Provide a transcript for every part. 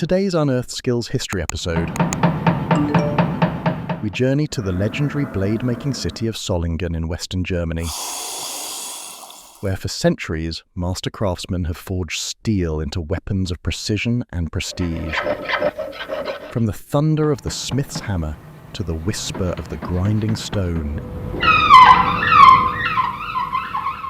In today's Unearthed Skills History episode, we journey to the legendary blade-making city of Solingen in western Germany, where for centuries, master craftsmen have forged steel into weapons of precision and prestige. From the thunder of the smith's hammer to the whisper of the grinding stone,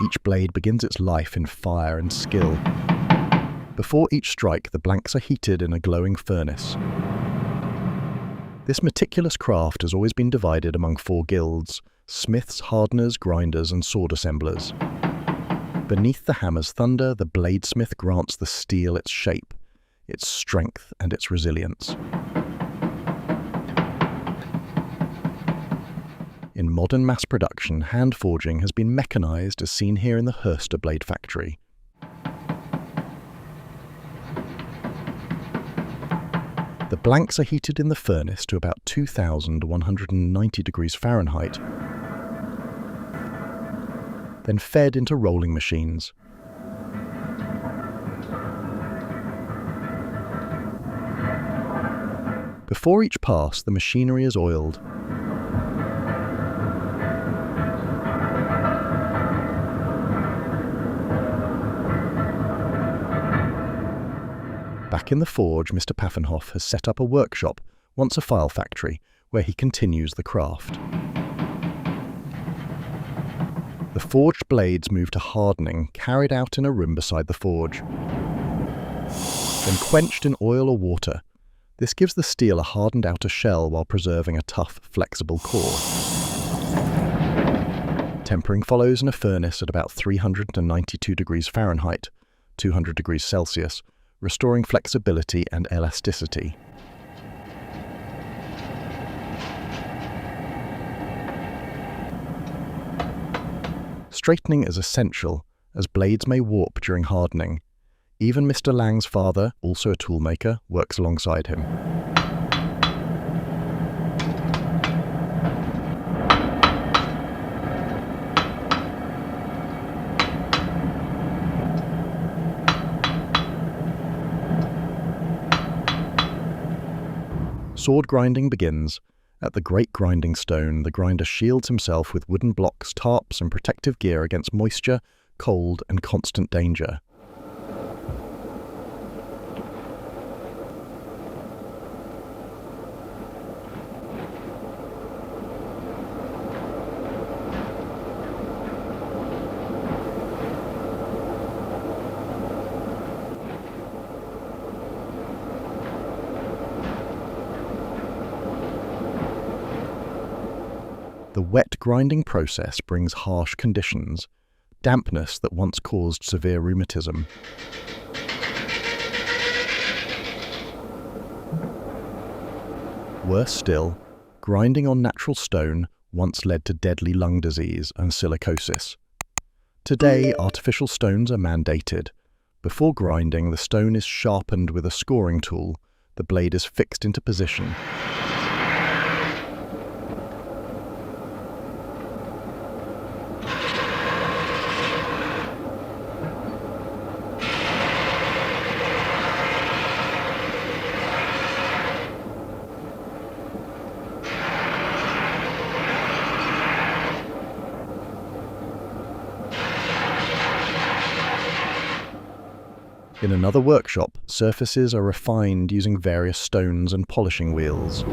each blade begins its life in fire and skill. Before each strike, the blanks are heated in a glowing furnace. This meticulous craft has always been divided among 4 guilds: smiths, hardeners, grinders, and sword assemblers. Beneath the hammer's thunder, the bladesmith grants the steel its shape, its strength, and its resilience. In modern mass production, hand forging has been mechanized as seen here in the Hörster blade factory. The blanks are heated in the furnace to about 2,190 degrees Fahrenheit, then fed into rolling machines. Before each pass, the machinery is oiled. Back in the forge, Mr. Paffenhoff has set up a workshop, once a file factory, where he continues the craft. The forged blades move to hardening, carried out in a room beside the forge. Then quenched in oil or water, this gives the steel a hardened outer shell while preserving a tough, flexible core. Tempering follows in a furnace at about 392 degrees Fahrenheit, 200 degrees Celsius, restoring flexibility and elasticity. Straightening is essential, as blades may warp during hardening. Even Mr. Lang's father, also a toolmaker, works alongside him. Sword grinding begins. At the great grinding stone, the grinder shields himself with wooden blocks, tarps, and protective gear against moisture, cold, and constant danger. The wet grinding process brings harsh conditions, dampness that once caused severe rheumatism. Worse still, grinding on natural stone once led to deadly lung disease and silicosis. Today, artificial stones are mandated. Before grinding, the stone is sharpened with a scoring tool. The blade is fixed into position. In another workshop, surfaces are refined using various stones and polishing wheels.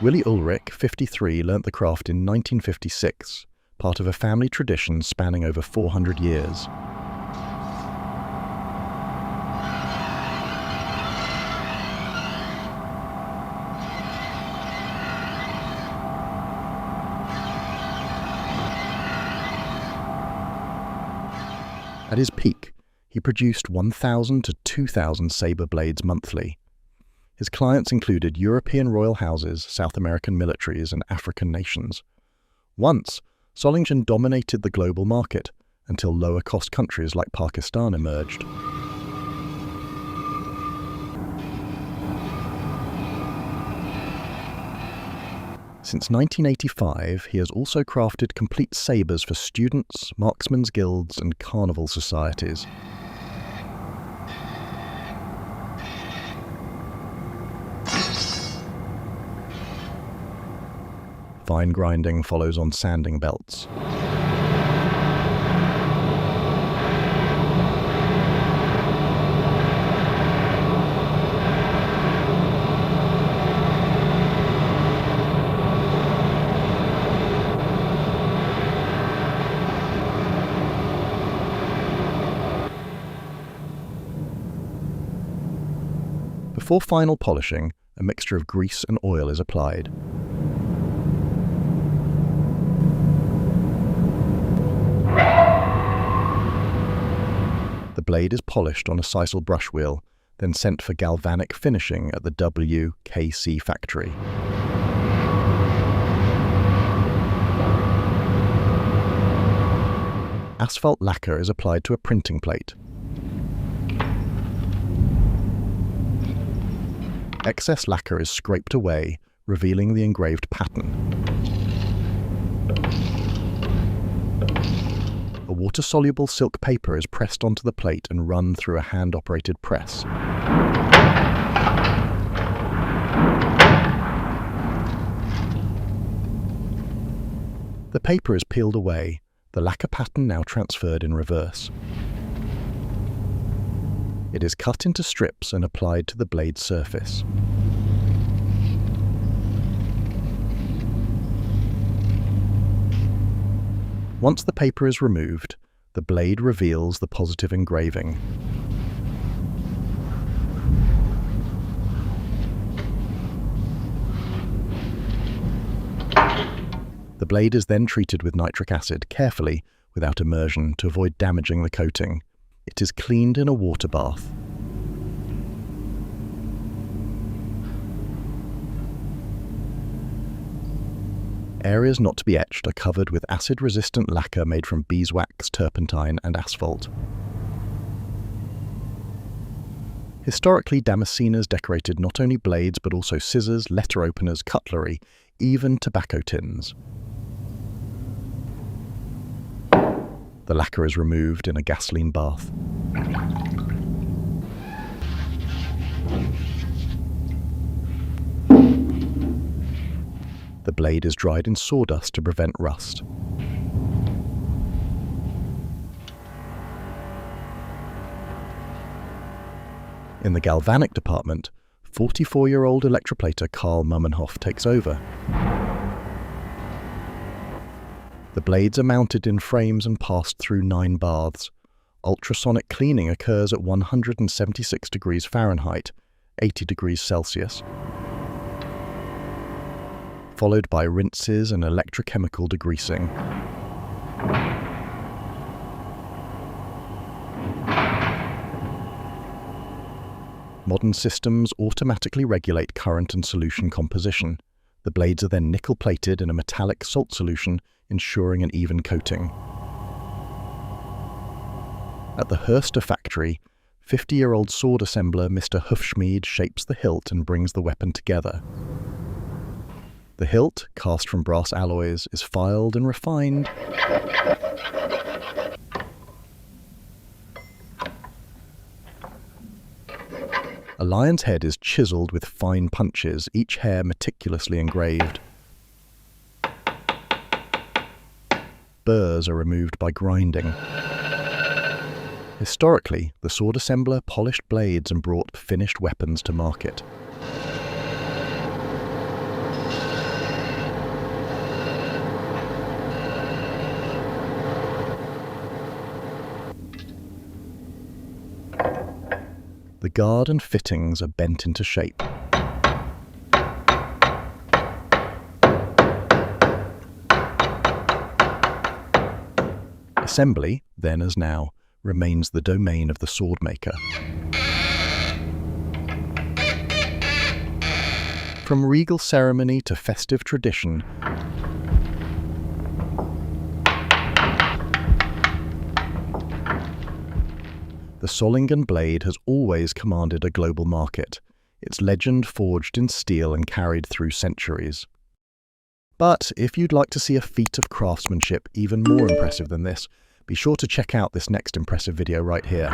Willy Ulrich, 53, learnt the craft in 1956, part of a family tradition spanning over 400 years. At his peak, he produced 1,000 to 2,000 saber blades monthly. His clients included European royal houses, South American militaries, and African nations. Once, Solingen dominated the global market until lower-cost countries like Pakistan emerged. Since 1985, he has also crafted complete sabres for students, marksmen's guilds, and carnival societies. Fine grinding follows on sanding belts. Before final polishing, a mixture of grease and oil is applied. The blade is polished on a sisal brush wheel, then sent for galvanic finishing at the WKC factory. Asphalt lacquer is applied to a printing plate. Excess lacquer is scraped away, revealing the engraved pattern. A water-soluble silk paper is pressed onto the plate and run through a hand-operated press. The paper is peeled away, the lacquer pattern now transferred in reverse. It is cut into strips and applied to the blade's surface. Once the paper is removed, the blade reveals the positive engraving. The blade is then treated with nitric acid carefully, without immersion, to avoid damaging the coating. It is cleaned in a water bath. Areas not to be etched are covered with acid-resistant lacquer made from beeswax, turpentine, and asphalt. Historically, Damascenes decorated not only blades but also scissors, letter openers, cutlery, even tobacco tins. The lacquer is removed in a gasoline bath. The blade is dried in sawdust to prevent rust. In the Galvanic department, 44-year-old electroplater Karl Mummenhoff takes over. The blades are mounted in frames and passed through 9 baths. Ultrasonic cleaning occurs at 176 degrees Fahrenheit, 80 degrees Celsius, followed by rinses and electrochemical degreasing. Modern systems automatically regulate current and solution composition. The blades are then nickel-plated in a metallic salt solution, ensuring an even coating. At the Hörster factory, 50-year-old sword assembler Mr. Hufschmied shapes the hilt and brings the weapon together. The hilt, cast from brass alloys, is filed and refined. A lion's head is chiseled with fine punches, each hair meticulously engraved. Burrs are removed by grinding. Historically, the sword assembler polished blades and brought finished weapons to market. The guard and fittings are bent into shape. Assembly, then as now, remains the domain of the sword maker. From regal ceremony to festive tradition, the Solingen blade has always commanded a global market, its legend forged in steel and carried through centuries. But if you'd like to see a feat of craftsmanship even more impressive than this, be sure to check out this next impressive video right here.